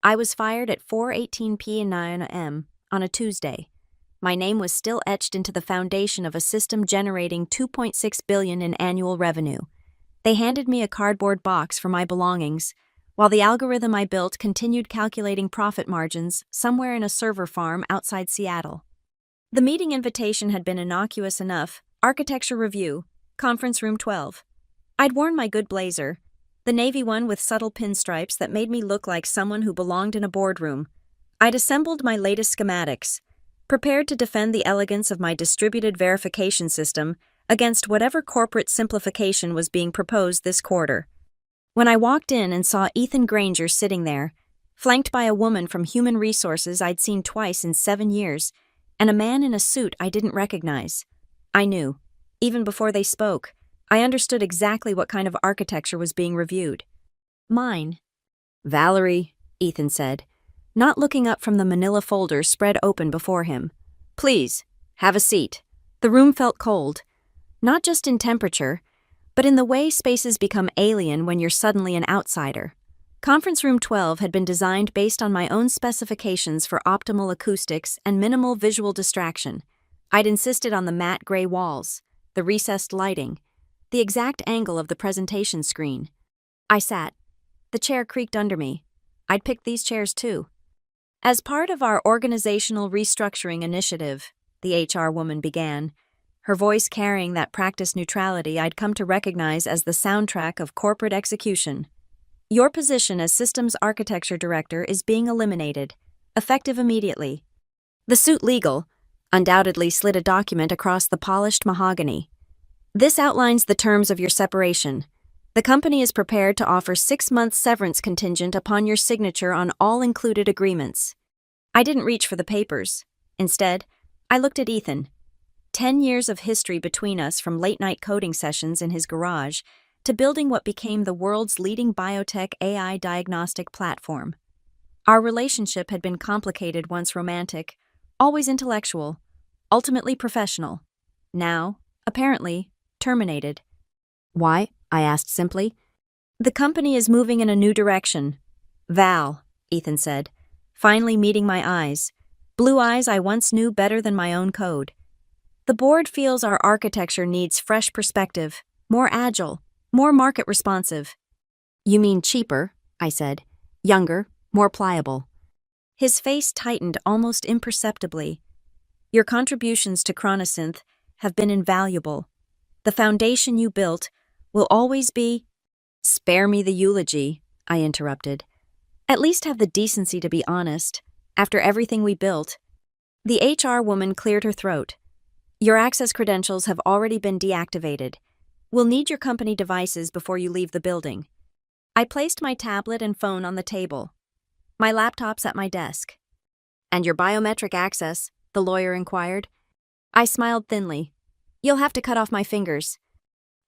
I was fired at 4:18 p.m. on a Tuesday. My name was still etched into the foundation of a system generating $2.6 billion in annual revenue. They handed me a cardboard box for my belongings, while the algorithm I built continued calculating profit margins somewhere in a server farm outside Seattle. The meeting invitation had been innocuous enough: architecture review, conference room 12. I'd worn my good blazer, the navy one with subtle pinstripes that made me look like someone who belonged in a boardroom. I'd assembled my latest schematics, prepared to defend the elegance of my distributed verification system against whatever corporate simplification was being proposed this quarter. When I walked in and saw Ethan Granger sitting there, flanked by a woman from Human Resources I'd seen twice in 7 years, and a man in a suit I didn't recognize, I knew, even before they spoke, I understood exactly what kind of architecture was being reviewed. Mine. "Valerie," Ethan said, not looking up from the manila folder spread open before him. "Please, have a seat." The room felt cold, not just in temperature, but in the way spaces become alien when you're suddenly an outsider. Conference Room 12 had been designed based on my own specifications for optimal acoustics and minimal visual distraction. I'd insisted on the matte gray walls, the recessed lighting, the exact angle of the presentation screen. I sat. The chair creaked under me. I'd picked these chairs too. As part of our organizational restructuring initiative, the HR woman began, her voice carrying that practice neutrality I'd come to recognize as the soundtrack of corporate execution. Your position as Systems Architecture Director is being eliminated, effective immediately. The suit legal undoubtedly slid a document across the polished mahogany. This outlines the terms of your separation. The company is prepared to offer 6-month severance contingent upon your signature on all included agreements. I didn't reach for the papers. Instead, I looked at Ethan. 10 years of history between us, from late-night coding sessions in his garage to building what became the world's leading biotech AI diagnostic platform. Our relationship had been complicated, once romantic, always intellectual, ultimately professional. Now, apparently, terminated. "Why?" I asked simply. "The company is moving in a new direction." "Val," Ethan said, finally meeting my eyes, blue eyes I once knew better than my own code. "The board feels our architecture needs fresh perspective, more agile, more market responsive." "You mean cheaper," I said, "younger, more pliable." His face tightened almost imperceptibly. "Your contributions to Chronosynth have been invaluable. The foundation you built will always be—" "Spare me the eulogy," I interrupted. "At least have the decency to be honest. After everything we built." The HR woman cleared her throat. "Your access credentials have already been deactivated. We'll need your company devices before you leave the building." I placed my tablet and phone on the table. My laptop's at my desk. "And your biometric access?" the lawyer inquired. I smiled thinly. "You'll have to cut off my fingers."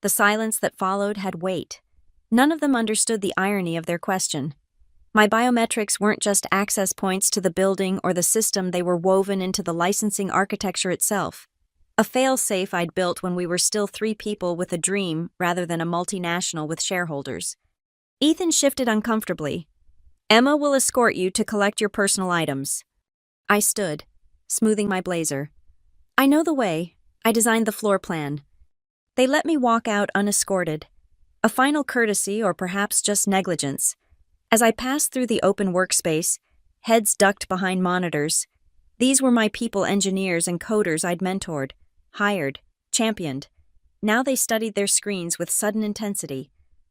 The silence that followed had weight. None of them understood the irony of their question. My biometrics weren't just access points to the building or the system, they were woven into the licensing architecture itself. A fail-safe I'd built when we were still 3 people with a dream rather than a multinational with shareholders. Ethan shifted uncomfortably. "Emma will escort you to collect your personal items." I stood, smoothing my blazer. "I know the way. I designed the floor plan." They let me walk out unescorted. A final courtesy, or perhaps just negligence. As I passed through the open workspace, heads ducked behind monitors. These were my people engineers and coders I'd mentored, hired, championed. Now they studied their screens with sudden intensity,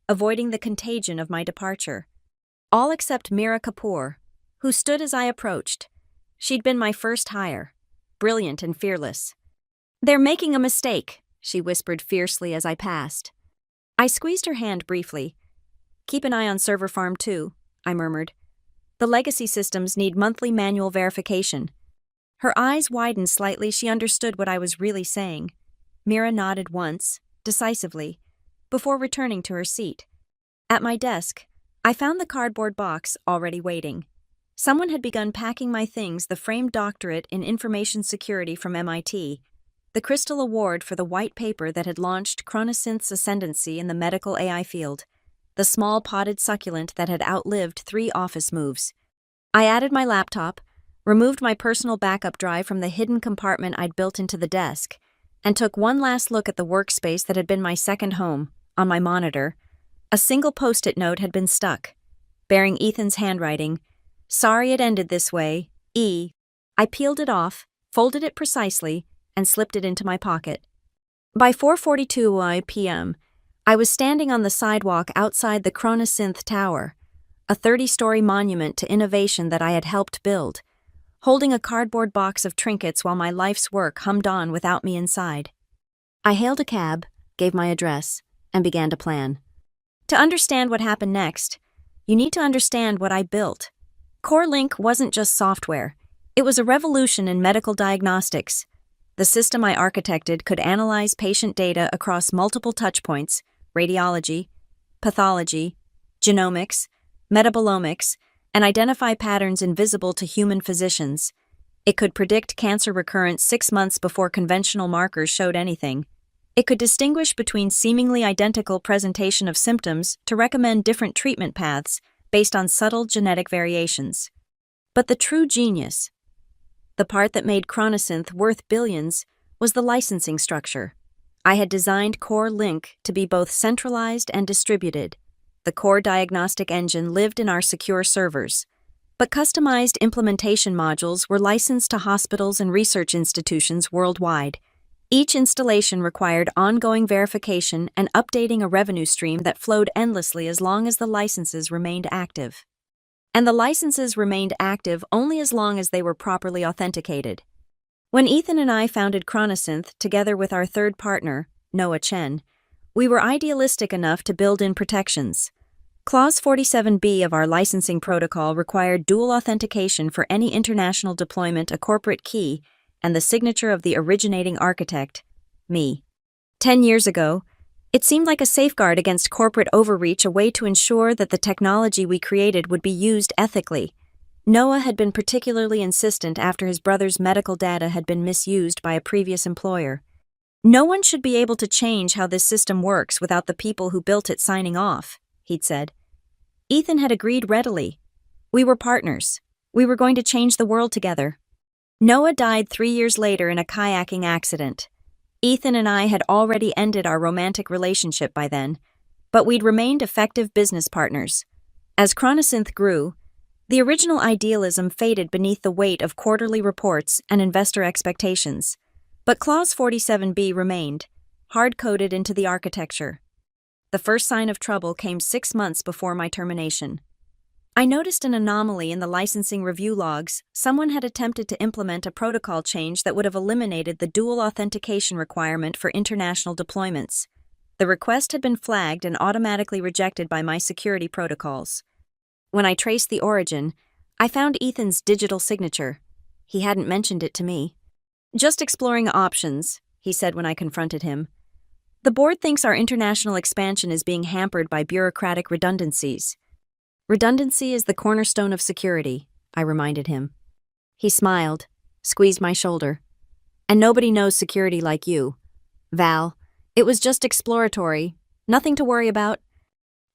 avoiding the contagion of my departure. All except Mira Kapoor, who stood as I approached. She'd been my first hire, brilliant and fearless. "They're making a mistake," she whispered fiercely as I passed. I squeezed her hand briefly. "Keep an eye on Server Farm 2, I murmured. "The legacy systems need monthly manual verification." Her eyes widened slightly. She understood what I was really saying. Mira nodded once, decisively, before returning to her seat. At my desk, I found the cardboard box already waiting. Someone had begun packing my things: the framed doctorate in information security from MIT, the Crystal Award for the white paper that had launched Chronosynth's ascendancy in the medical AI field, the small potted succulent that had outlived 3 office moves. I added my laptop, removed my personal backup drive from the hidden compartment I'd built into the desk, and took one last look at the workspace that had been my second home. On my monitor, a single post-it note had been stuck, bearing Ethan's handwriting. "Sorry it ended this way, E." I peeled it off, folded it precisely, and slipped it into my pocket. By 4:42 p.m., I was standing on the sidewalk outside the Chronosynth Tower, a 30-story monument to innovation that I had helped build, holding a cardboard box of trinkets while my life's work hummed on without me inside. I hailed a cab, gave my address, and began to plan. To understand what happened next, you need to understand what I built. CoreLink wasn't just software. It was a revolution in medical diagnostics. The system I architected could analyze patient data across multiple touchpoints: radiology, pathology, genomics, metabolomics, and identify patterns invisible to human physicians. It could predict cancer recurrence 6 months before conventional markers showed anything. It could distinguish between seemingly identical presentation of symptoms to recommend different treatment paths based on subtle genetic variations. But the true genius, the part that made Chronosynth worth billions, was the licensing structure. I had designed CoreLink to be both centralized and distributed. The core diagnostic engine lived in our secure servers, but customized implementation modules were licensed to hospitals and research institutions worldwide. Each installation required ongoing verification and updating a revenue stream that flowed endlessly as long as the licenses remained active. And the licenses remained active only as long as they were properly authenticated. When Ethan and I founded Chronosynth together with our third partner, Noah Chen, we were idealistic enough to build in protections. Clause 47B of our licensing protocol required dual authentication for any international deployment, a corporate key, and the signature of the originating architect, me. 10 years ago, it seemed like a safeguard against corporate overreach, a way to ensure that the technology we created would be used ethically. Noah had been particularly insistent after his brother's medical data had been misused by a previous employer. "No one should be able to change how this system works without the people who built it signing off," he'd said. Ethan had agreed readily. We were partners. We were going to change the world together. Noah died 3 years later in a kayaking accident. Ethan and I had already ended our romantic relationship by then, but we'd remained effective business partners. As Chronosynth grew, the original idealism faded beneath the weight of quarterly reports and investor expectations. But Clause 47B remained, hard-coded into the architecture. The first sign of trouble came 6 months before my termination. I noticed an anomaly in the licensing review logs. Someone had attempted to implement a protocol change that would have eliminated the dual authentication requirement for international deployments. The request had been flagged and automatically rejected by my security protocols. When I traced the origin, I found Ethan's digital signature. He hadn't mentioned it to me. "Just exploring options," he said when I confronted him. "The board thinks our international expansion is being hampered by bureaucratic redundancies." "Redundancy is the cornerstone of security," I reminded him. He smiled, squeezed my shoulder. "And nobody knows security like you. Val, it was just exploratory, nothing to worry about."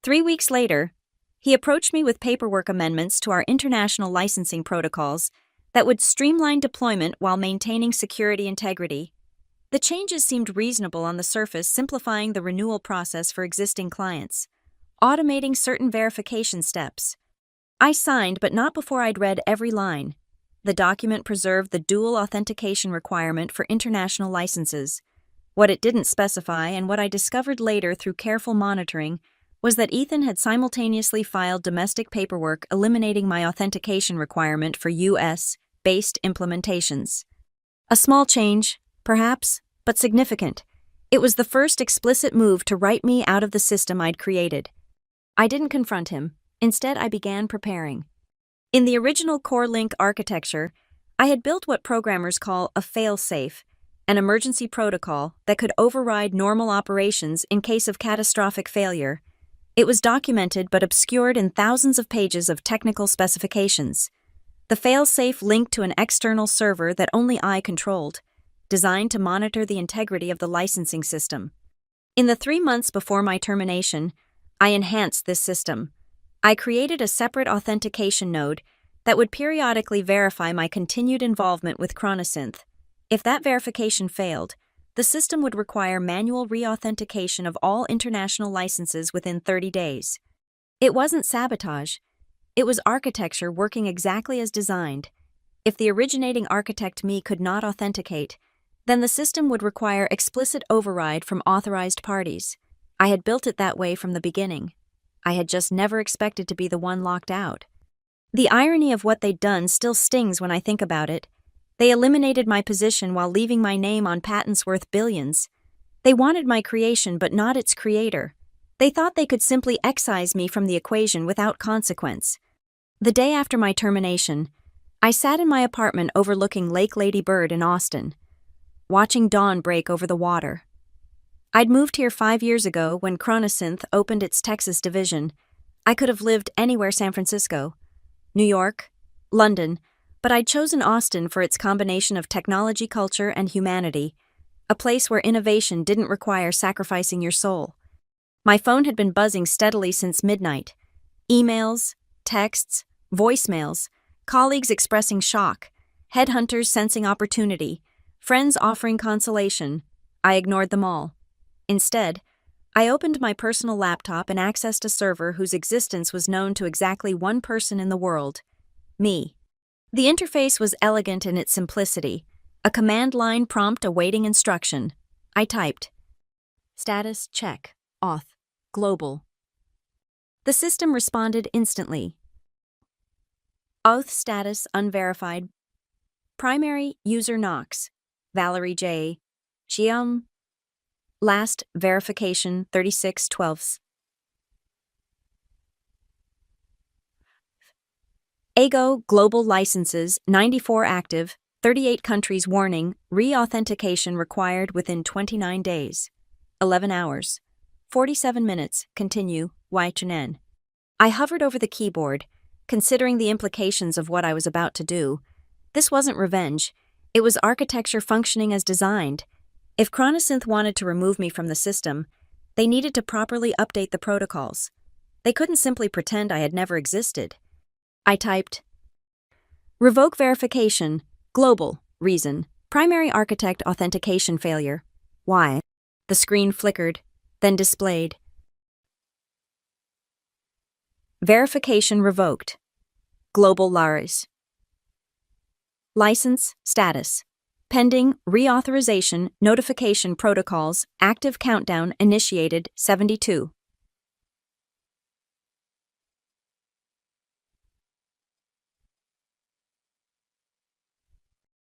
3 weeks later, he approached me with paperwork amendments to our international licensing protocols that would streamline deployment while maintaining security integrity. The changes seemed reasonable on the surface, simplifying the renewal process for existing clients, automating certain verification steps. I signed, but not before I'd read every line. The document preserved the dual authentication requirement for international licenses. What it didn't specify, and what I discovered later through careful monitoring, was that Ethan had simultaneously filed domestic paperwork eliminating my authentication requirement for US-based implementations. A small change, perhaps, but significant. It was the first explicit move to write me out of the system I'd created. I didn't confront him. Instead, I began preparing. In the original CoreLink architecture, I had built what programmers call a fail-safe, an emergency protocol that could override normal operations in case of catastrophic failure. It was documented but obscured in thousands of pages of technical specifications. The fail-safe linked to an external server that only I controlled, designed to monitor the integrity of the licensing system. In the 3 months before my termination, I enhanced this system. I created a separate authentication node, that would periodically verify my continued involvement with Chronosynth. If that verification failed, the system would require manual re-authentication of all international licenses within 30 days. It wasn't sabotage. It was architecture working exactly as designed. If the originating architect me could not authenticate, then the system would require explicit override from authorized parties. I had built it that way from the beginning. I had just never expected to be the one locked out. The irony of what they'd done still stings when I think about it. They eliminated my position while leaving my name on patents worth billions. They wanted my creation but not its creator. They thought they could simply excise me from the equation without consequence. The day after my termination, I sat in my apartment overlooking Lake Lady Bird in Austin, watching dawn break over the water. I'd moved here 5 years ago when Chronosynth opened its Texas division. I could have lived anywhere: San Francisco, New York, London, but I'd chosen Austin for its combination of technology, culture, and humanity, a place where innovation didn't require sacrificing your soul. My phone had been buzzing steadily since midnight. Emails, texts, voicemails, colleagues expressing shock, headhunters sensing opportunity, friends offering consolation. I ignored them all. Instead, I opened my personal laptop and accessed a server whose existence was known to exactly one person in the world: me. The interface was elegant in its simplicity, a command line prompt awaiting instruction. I typed, "Status check, auth, global." The system responded instantly. Auth status unverified. Primary user Knox, Valerie J. Xiam. Last verification 36/12. Ego global licenses 94 active, 38 countries. Warning: re-authentication required within 29 days. 11 hours. 47 minutes. Continue. Ychen. I hovered over the keyboard, considering the implications of what I was about to do. This wasn't revenge. It was architecture functioning as designed. If Chronosynth wanted to remove me from the system, they needed to properly update the protocols. They couldn't simply pretend I had never existed. I typed, "Revoke verification, global, reason, primary architect authentication failure. Why?" The screen flickered, then displayed. Verification revoked. Global Laris. License status. Pending reauthorization notification protocols. Active countdown initiated 72.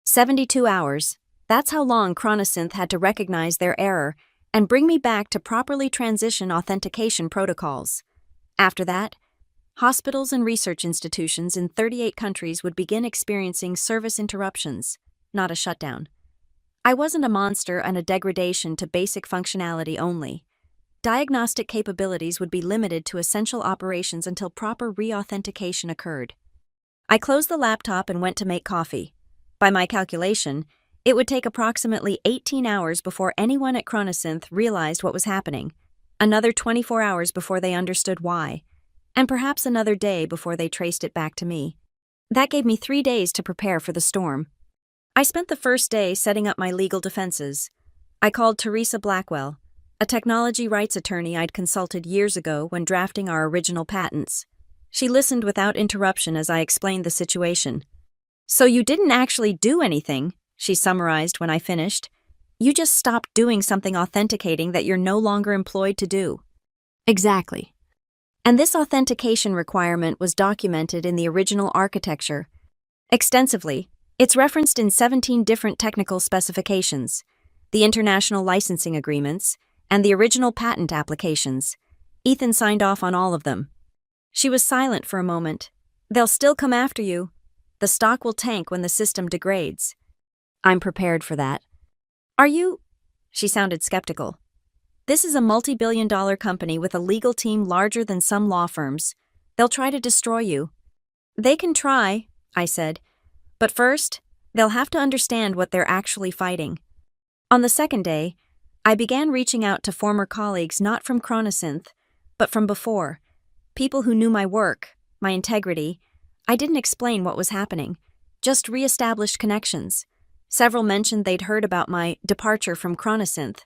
72 hours. That's how long Chronosynth had to recognize their error and bring me back to properly transition authentication protocols. After that, hospitals and research institutions in 38 countries would begin experiencing service interruptions, not a shutdown. I wasn't a monster and a degradation to basic functionality only. Diagnostic capabilities would be limited to essential operations until proper re-authentication occurred. I closed the laptop and went to make coffee. By my calculation, it would take approximately 18 hours before anyone at Chronosynth realized what was happening, another 24 hours before they understood why, and perhaps another day before they traced it back to me. That gave me 3 days to prepare for the storm. I spent the first day setting up my legal defenses. I called Teresa Blackwell, a technology rights attorney I'd consulted years ago when drafting our original patents. She listened without interruption as I explained the situation. "So you didn't actually do anything," she summarized when I finished. "You just stopped doing something authenticating that you're no longer employed to do." Exactly. And this authentication requirement was documented in the original architecture. Extensively, it's referenced in 17 different technical specifications, the international licensing agreements, and the original patent applications. Ethan signed off on all of them. She was silent for a moment. "They'll still come after you. The stock will tank when the system degrades." "I'm prepared for that." "Are you?" She sounded skeptical. "This is a multi-billion-dollar company with a legal team larger than some law firms. They'll try to destroy you." "They can try," I said. "But first, they'll have to understand what they're actually fighting." On the second day, I began reaching out to former colleagues not from Chronosynth, but from before, people who knew my work, my integrity. I didn't explain what was happening, just re-established connections. Several mentioned they'd heard about my departure from Chronosynth.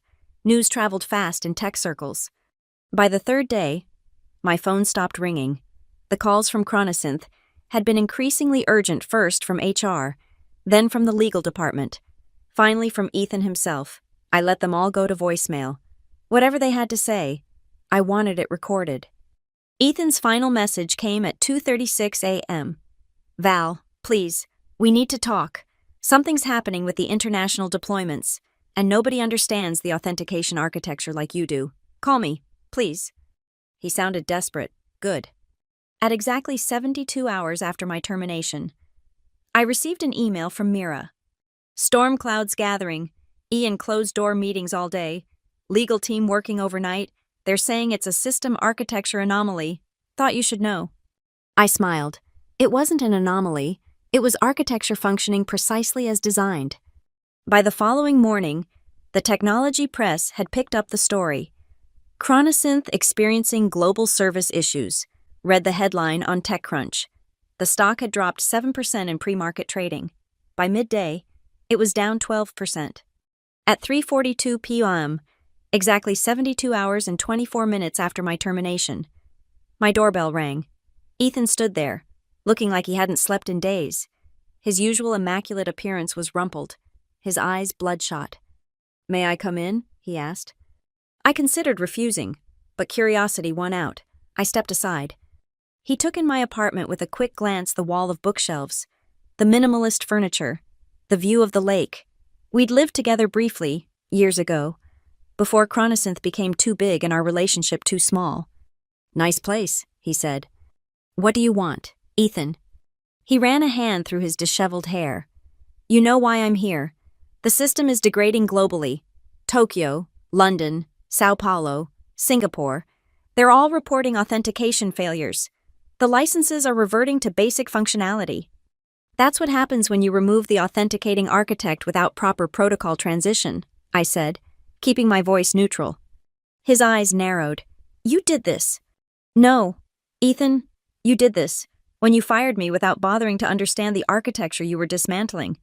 News traveled fast in tech circles. By the third day, my phone stopped ringing. The calls from Chronosynth had been increasingly urgent, first from HR, then from the legal department, finally from Ethan himself. I let them all go to voicemail. Whatever they had to say, I wanted it recorded. Ethan's final message came at 2:36 a.m. "Val, please, we need to talk. Something's happening with the international deployments, and nobody understands the authentication architecture like you do. Call me, please." He sounded desperate. Good. At exactly 72 hours after my termination, I received an email from Mira. "Storm clouds gathering. Ian closed-door meetings all day. Legal team working overnight. They're saying it's a system architecture anomaly. Thought you should know." I smiled. It wasn't an anomaly. It was architecture functioning precisely as designed. By the following morning, the technology press had picked up the story. "Chronosynth experiencing global service issues," read the headline on TechCrunch. The stock had dropped 7% in pre-market trading. By midday, it was down 12%. At 3:42 p.m., exactly 72 hours and 24 minutes after my termination, my doorbell rang. Ethan stood there, looking like he hadn't slept in days. His usual immaculate appearance was rumpled, his eyes bloodshot. "May I come in?" he asked. I considered refusing, but curiosity won out. I stepped aside. He took in my apartment with a quick glance, the wall of bookshelves, the minimalist furniture, the view of the lake. We'd lived together briefly, years ago, before Chronosynth became too big and our relationship too small. "Nice place," he said. "What do you want, Ethan?" He ran a hand through his disheveled hair. "You know why I'm here. The system is degrading globally. Tokyo, London, Sao Paulo, Singapore. They're all reporting authentication failures. The licenses are reverting to basic functionality. That's what happens when you remove the authenticating architect without proper protocol transition," I said, keeping my voice neutral. His eyes narrowed. "You did this." "No, Ethan, you did this, when you fired me without bothering to understand the architecture you were dismantling."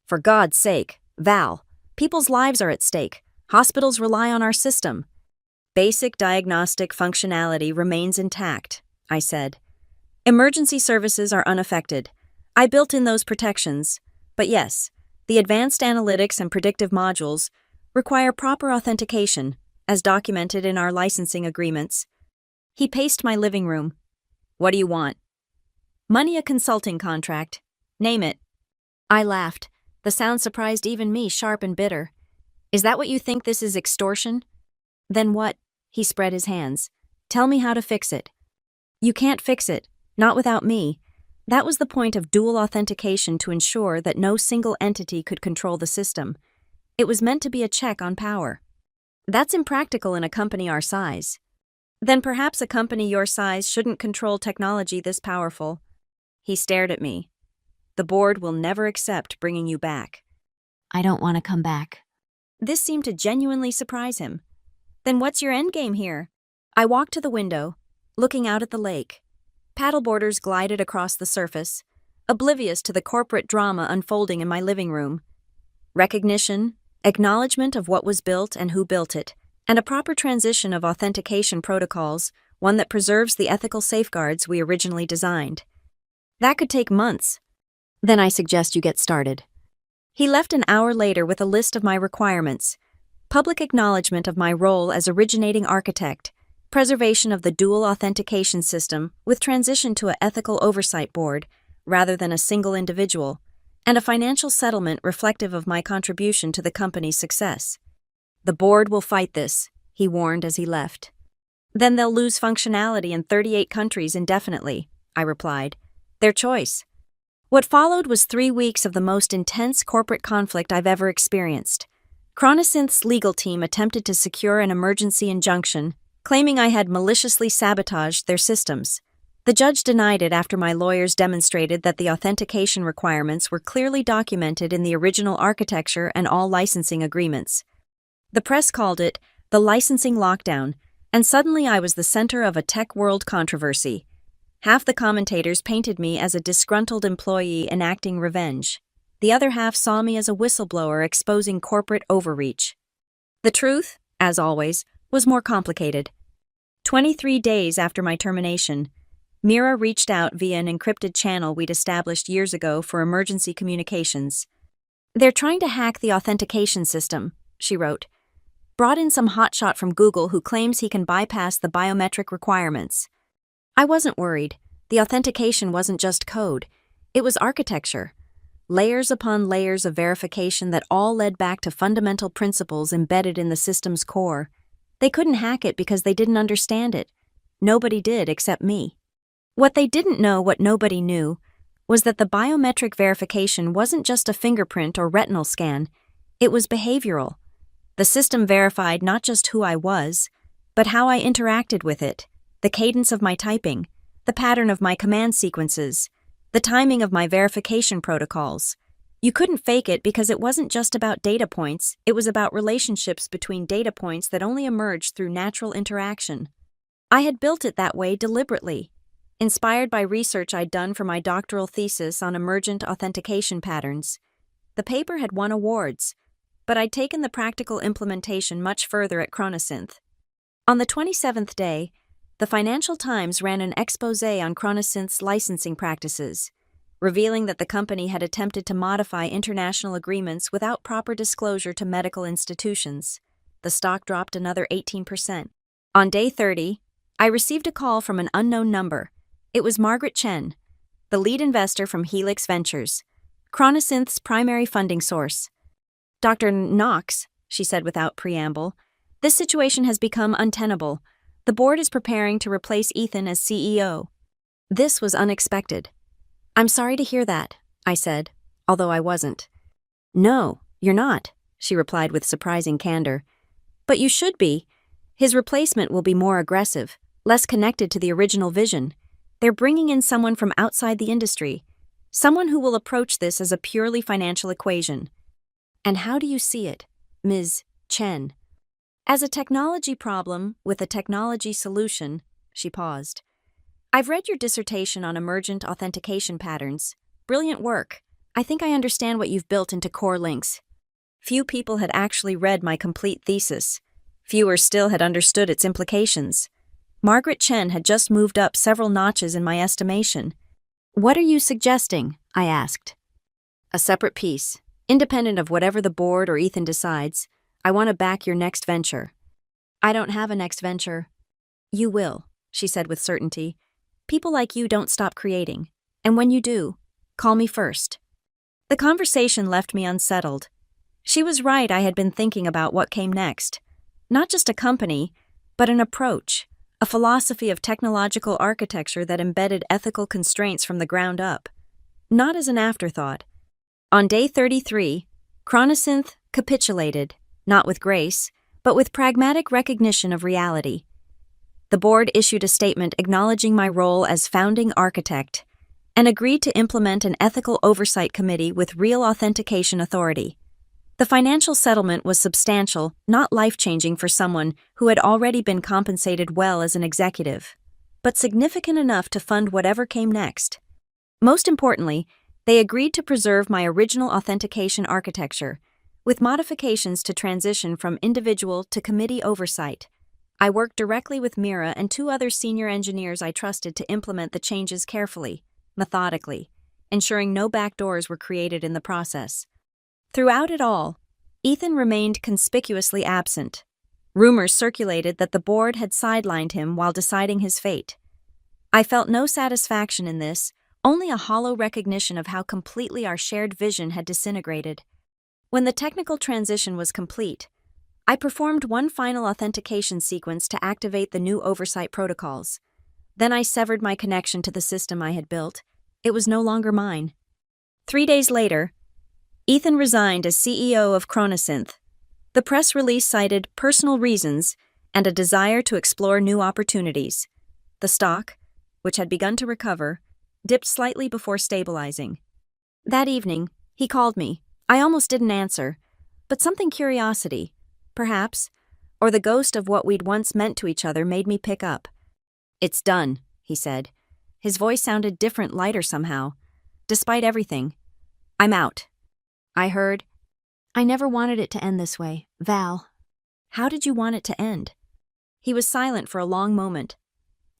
"For God's sake, Val, people's lives are at stake. Hospitals rely on our system." "Basic diagnostic functionality remains intact," I said. "Emergency services are unaffected. I built in those protections. But yes, the advanced analytics and predictive modules require proper authentication, as documented in our licensing agreements." He paced my living room. "What do you want?" "Money, a consulting contract. Name it." I laughed. The sound surprised even me, sharp and bitter. "Is that what you think this is, extortion?" "Then what?" He spread his hands. "Tell me how to fix it." "You can't fix it, not without me." That was the point of dual authentication, to ensure that no single entity could control the system. It was meant to be a check on power. "That's impractical in a company our size." "Then perhaps a company your size shouldn't control technology this powerful." He stared at me. "The board will never accept bringing you back." "I don't want to come back." This seemed to genuinely surprise him. "Then what's your endgame here?" I walked to the window, looking out at the lake. Paddleboarders glided across the surface, oblivious to the corporate drama unfolding in my living room. Recognition, acknowledgement of what was built and who built it, and a proper transition of authentication protocols, one that preserves the ethical safeguards we originally designed. That could take months. "Then I suggest you get started." He left an hour later with a list of my requirements: public acknowledgement of my role as originating architect, preservation of the dual authentication system with transition to an ethical oversight board rather than a single individual, and a financial settlement reflective of my contribution to the company's success. "The board will fight this," he warned as he left. "Then they'll lose functionality in 38 countries indefinitely," I replied. "Their choice." What followed was 3 weeks of the most intense corporate conflict I've ever experienced. Chronosynth's legal team attempted to secure an emergency injunction, claiming I had maliciously sabotaged their systems. The judge denied it after my lawyers demonstrated that the authentication requirements were clearly documented in the original architecture and all licensing agreements. The press called it the licensing lockdown, and suddenly I was the center of a tech world controversy. Half the commentators painted me as a disgruntled employee enacting revenge. The other half saw me as a whistleblower exposing corporate overreach. The truth, as always, was more complicated. 23 days after my termination, Mira reached out via an encrypted channel we'd established years ago for emergency communications. "They're trying to hack the authentication system," she wrote. "Brought in some hotshot from Google who claims he can bypass the biometric requirements." I wasn't worried. The authentication wasn't just code. It was architecture. Layers upon layers of verification that all led back to fundamental principles embedded in the system's core. They couldn't hack it because they didn't understand it. Nobody did except me. What they didn't know, what nobody knew, was that the biometric verification wasn't just a fingerprint or retinal scan. It was behavioral. The system verified not just who I was, but how I interacted with it, the cadence of my typing, the pattern of my command sequences, the timing of my verification protocols. You couldn't fake it because it wasn't just about data points, it was about relationships between data points that only emerged through natural interaction. I had built it that way deliberately, inspired by research I'd done for my doctoral thesis on emergent authentication patterns. The paper had won awards, but I'd taken the practical implementation much further at Chronosynth. On the 27th day, the Financial Times ran an exposé on Chronosynth's licensing practices, revealing that the company had attempted to modify international agreements without proper disclosure to medical institutions. The stock dropped another 18%. On day 30, I received a call from an unknown number. It was Margaret Chen, the lead investor from Helix Ventures, Chronosynth's primary funding source. "Dr. Knox," she said without preamble, "this situation has become untenable. The board is preparing to replace Ethan as CEO." This was unexpected. "I'm sorry to hear that," I said, although I wasn't. "No, you're not," she replied with surprising candor. "But you should be. His replacement will be more aggressive, less connected to the original vision. They're bringing in someone from outside the industry, someone who will approach this as a purely financial equation." "And how do you see it, Ms. Chen?" "As a technology problem with a technology solution," she paused. "I've read your dissertation on emergent authentication patterns. Brilliant work. I think I understand what you've built into core links." Few people had actually read my complete thesis. Fewer still had understood its implications. Margaret Chen had just moved up several notches in my estimation. "What are you suggesting?" I asked. "A separate piece, independent of whatever the board or Ethan decides. I want to back your next venture." "I don't have a next venture." "You will," she said with certainty. "People like you don't stop creating. And when you do, call me first." The conversation left me unsettled. She was right, I had been thinking about what came next. Not just a company, but an approach, a philosophy of technological architecture that embedded ethical constraints from the ground up. Not as an afterthought. On day 33, Chronosynth capitulated, not with grace, but with pragmatic recognition of reality. The board issued a statement acknowledging my role as founding architect and agreed to implement an ethical oversight committee with real authentication authority. The financial settlement was substantial, not life-changing for someone who had already been compensated well as an executive, but significant enough to fund whatever came next. Most importantly, they agreed to preserve my original authentication architecture, with modifications to transition from individual to committee oversight. I worked directly with Mira and two other senior engineers I trusted to implement the changes carefully, methodically, ensuring no backdoors were created in the process. Throughout it all, Ethan remained conspicuously absent. Rumors circulated that the board had sidelined him while deciding his fate. I felt no satisfaction in this, only a hollow recognition of how completely our shared vision had disintegrated. When the technical transition was complete, I performed one final authentication sequence to activate the new oversight protocols. Then I severed my connection to the system I had built. It was no longer mine. 3 days later, Ethan resigned as CEO of Chronosynth. The press release cited personal reasons and a desire to explore new opportunities. The stock, which had begun to recover, dipped slightly before stabilizing. That evening, he called me. I almost didn't answer, but something curiosity, perhaps, or the ghost of what we'd once meant to each other made me pick up. "It's done," he said. His voice sounded different, lighter somehow. Despite everything, I'm out. I heard, I never wanted it to end this way, Val. how did you want it to end? He was silent for a long moment.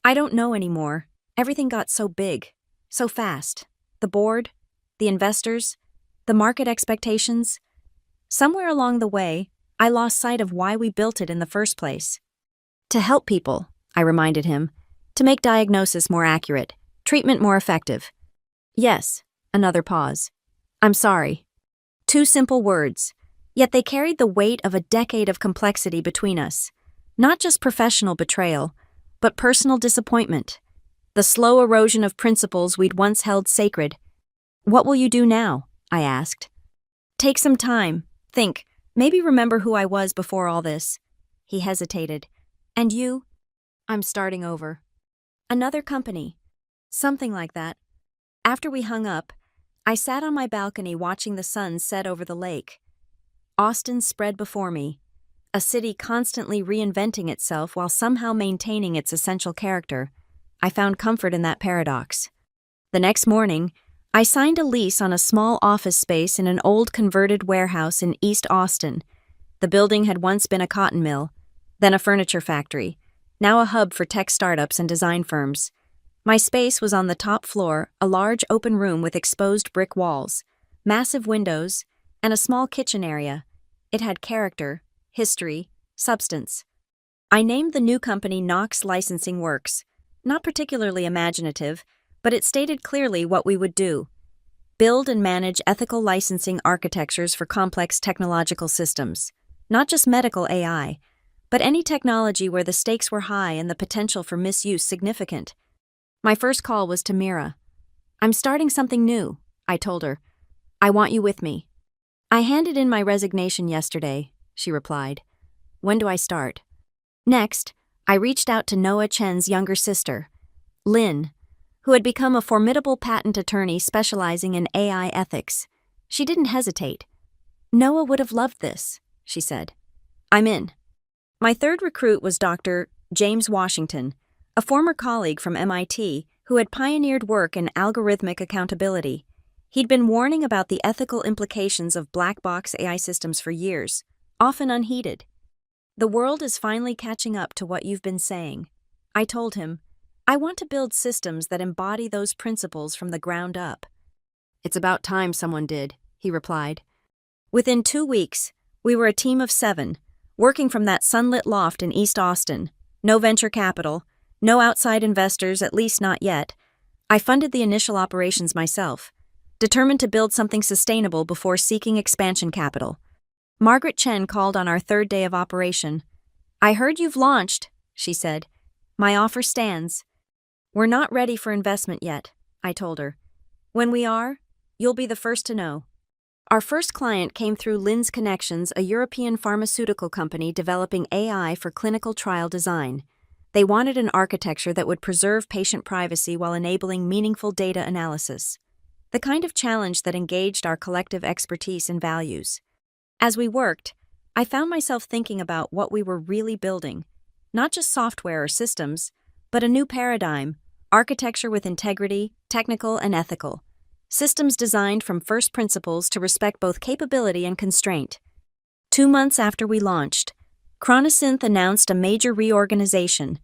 I don't know anymore. Everything got so big, so fast. The board, the investors, the market expectations. Somewhere along the way, I lost sight of why we built it in the first place. To help people, I reminded him, to make diagnosis more accurate, treatment more effective. Yes, another pause. I'm sorry. 2 simple words, yet they carried the weight of a decade of complexity between us. Not just professional betrayal, but personal disappointment. The slow erosion of principles we'd once held sacred. What will you do now? I asked. Take some time, think, maybe remember who I was before all this. He hesitated. And you? I'm starting over. Another company. Something like that. After we hung up, I sat on my balcony watching the sun set over the lake. Austin spread before me, a city constantly reinventing itself while somehow maintaining its essential character. I found comfort in that paradox. The next morning, I signed a lease on a small office space in an old converted warehouse in East Austin. The building had once been a cotton mill, then a furniture factory, now a hub for tech startups and design firms. My space was on the top floor, a large open room with exposed brick walls, massive windows, and a small kitchen area. It had character, history, substance. I named the new company Knox Licensing Works. Not particularly imaginative, but it stated clearly what we would do. Build and manage ethical licensing architectures for complex technological systems. Not just medical AI, but any technology where the stakes were high and the potential for misuse significant. My first call was to Mira. I'm starting something new, I told her. I want you with me. I handed in my resignation yesterday, she replied. When do I start? Next, I reached out to Noah Chen's younger sister, Lynn, who had become a formidable patent attorney specializing in AI ethics. She didn't hesitate. Noah would have loved this, she said. I'm in. My third recruit was Dr. James Washington, a former colleague from MIT who had pioneered work in algorithmic accountability. He'd been warning about the ethical implications of black box AI systems for years, often unheeded. The world is finally catching up to what you've been saying. I told him, I want to build systems that embody those principles from the ground up. It's about time someone did, he replied. Within 2 weeks, we were a team of 7, working from that sunlit loft in East Austin. No venture capital, no outside investors, at least not yet. I funded the initial operations myself, determined to build something sustainable before seeking expansion capital. Margaret Chen called on our 3rd day of operation. I heard you've launched, she said. My offer stands. We're not ready for investment yet, I told her. When we are, you'll be the first to know. Our first client came through Lynn's Connections, a European pharmaceutical company developing AI for clinical trial design. They wanted an architecture that would preserve patient privacy while enabling meaningful data analysis. The kind of challenge that engaged our collective expertise and values. As we worked, I found myself thinking about what we were really building. Not just software or systems, but a new paradigm, architecture with integrity, technical and ethical. Systems designed from first principles to respect both capability and constraint. 2 months after we launched, Chronosynth announced a major reorganization.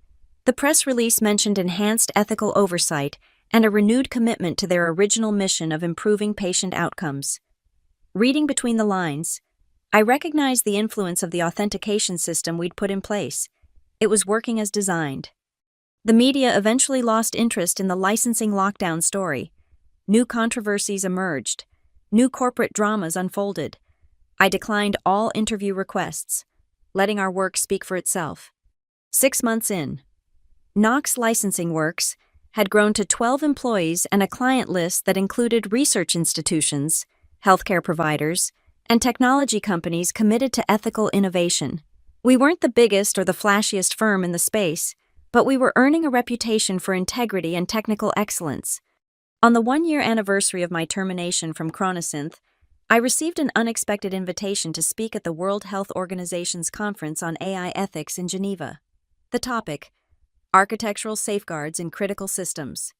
The press release mentioned enhanced ethical oversight and a renewed commitment to their original mission of improving patient outcomes. Reading between the lines, I recognized the influence of the authentication system we'd put in place. It was working as designed. The media eventually lost interest in the licensing lockdown story. New controversies emerged. New corporate dramas unfolded. I declined all interview requests, letting our work speak for itself. 6 months in, Knox Licensing Works had grown to 12 employees and a client list that included research institutions, healthcare providers, and technology companies committed to ethical innovation. We weren't the biggest or the flashiest firm in the space, but we were earning a reputation for integrity and technical excellence. On the 1-year anniversary of my termination from Chronosynth, I received an unexpected invitation to speak at the World Health Organization's conference on AI ethics in Geneva. The topic: architectural safeguards in critical systems.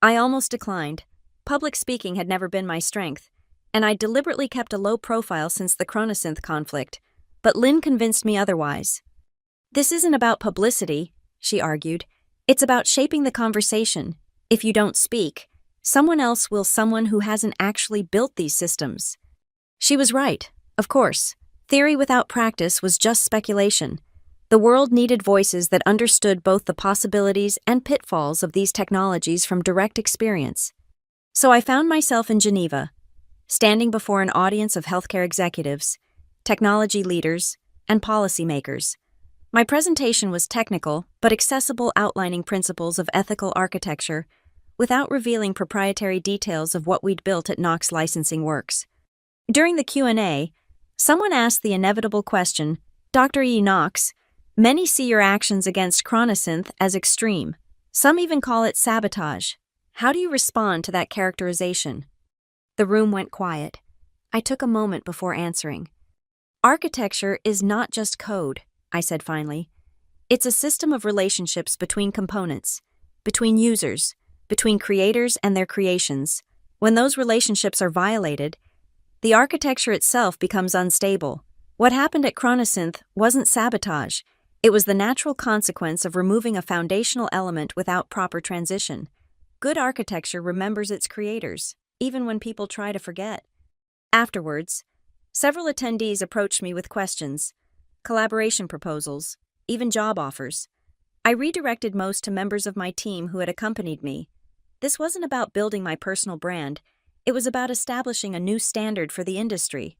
I almost declined. Public speaking had never been my strength, and I deliberately kept a low profile since the Chronosynth conflict, but Lynn convinced me otherwise. This isn't about publicity, she argued. It's about shaping the conversation. If you don't speak, someone else will, someone who hasn't actually built these systems. She was right, of course. Theory without practice was just speculation. The world needed voices that understood both the possibilities and pitfalls of these technologies from direct experience. So I found myself in Geneva, standing before an audience of healthcare executives, technology leaders, and policymakers. My presentation was technical but accessible, outlining principles of ethical architecture without revealing proprietary details of what we'd built at Knox Licensing Works. During the Q&A, someone asked the inevitable question, "Dr. E. Knox, many see your actions against Chronosynth as extreme. Some even call it sabotage. How do you respond to that characterization?" The room went quiet. I took a moment before answering. "Architecture is not just code," I said finally. "It's a system of relationships between components, between users, between creators and their creations. When those relationships are violated, the architecture itself becomes unstable. What happened at Chronosynth wasn't sabotage. It was the natural consequence of removing a foundational element without proper transition. Good architecture remembers its creators, even when people try to forget." Afterwards, several attendees approached me with questions, collaboration proposals, even job offers. I redirected most to members of my team who had accompanied me. This wasn't about building my personal brand. It was about establishing a new standard for the industry.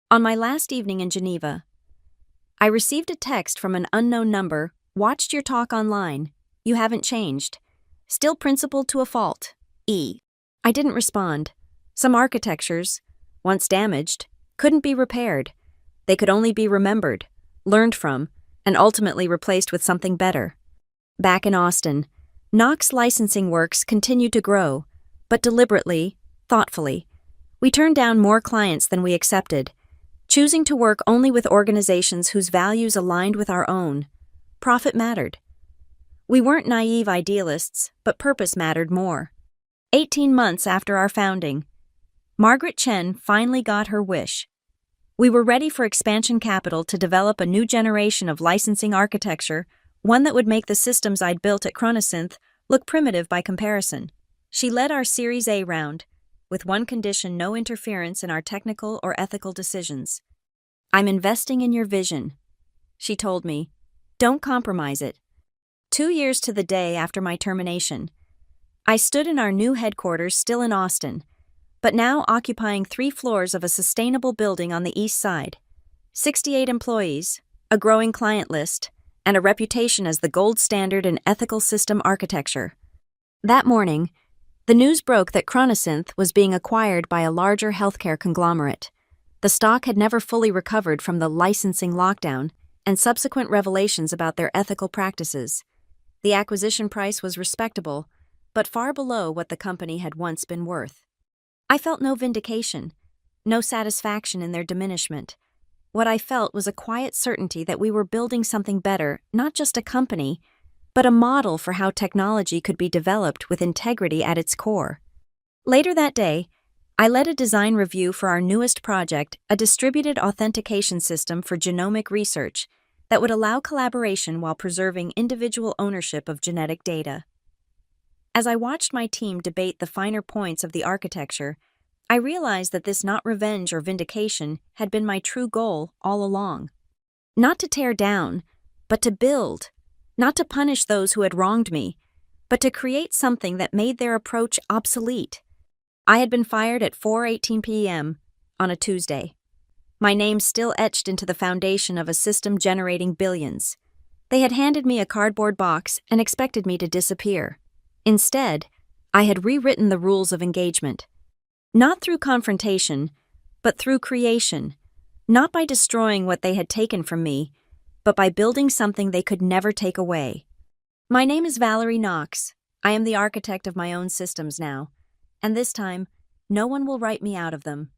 On my last evening in Geneva, I received a text from an unknown number. "Watched your talk online. You haven't changed. Still principled to a fault. E." I didn't respond. Some architectures, once damaged, couldn't be repaired. They could only be remembered, learned from, and ultimately replaced with something better. Back in Austin, Knox Licensing Works continued to grow, but deliberately, thoughtfully. We turned down more clients than we accepted, choosing to work only with organizations whose values aligned with our own. Profit mattered. We weren't naive idealists, but purpose mattered more. 18 months after our founding, Margaret Chen finally got her wish. We were ready for expansion capital to develop a new generation of licensing architecture, one that would make the systems I'd built at Chronosynth look primitive by comparison. She led our Series A round, with one condition: no interference in our technical or ethical decisions. "I'm investing in your vision," she told me. "Don't compromise it." 2 years to the day after my termination, I stood in our new headquarters, still in Austin, but now occupying 3 floors of a sustainable building on the east side. 68 employees, a growing client list, and a reputation as the gold standard in ethical system architecture. That morning, the news broke that Chronosynth was being acquired by a larger healthcare conglomerate. The stock had never fully recovered from the licensing lockdown and subsequent revelations about their ethical practices. The acquisition price was respectable, but far below what the company had once been worth. I felt no vindication, no satisfaction in their diminishment. What I felt was a quiet certainty that we were building something better, not just a company, but a model for how technology could be developed with integrity at its core. Later that day, I led a design review for our newest project, a distributed authentication system for genomic research that would allow collaboration while preserving individual ownership of genetic data. As I watched my team debate the finer points of the architecture, I realized that this not revenge or vindication had been my true goal all along. Not to tear down, but to build. Not to punish those who had wronged me, but to create something that made their approach obsolete. I had been fired at 4:18 p.m. on a Tuesday. My name still etched into the foundation of a system generating billions. They had handed me a cardboard box and expected me to disappear. Instead, I had rewritten the rules of engagement. Not through confrontation, but through creation. Not by destroying what they had taken from me, but by building something they could never take away. My name is Valerie Knox. I am the architect of my own systems now, and this time, no one will write me out of them.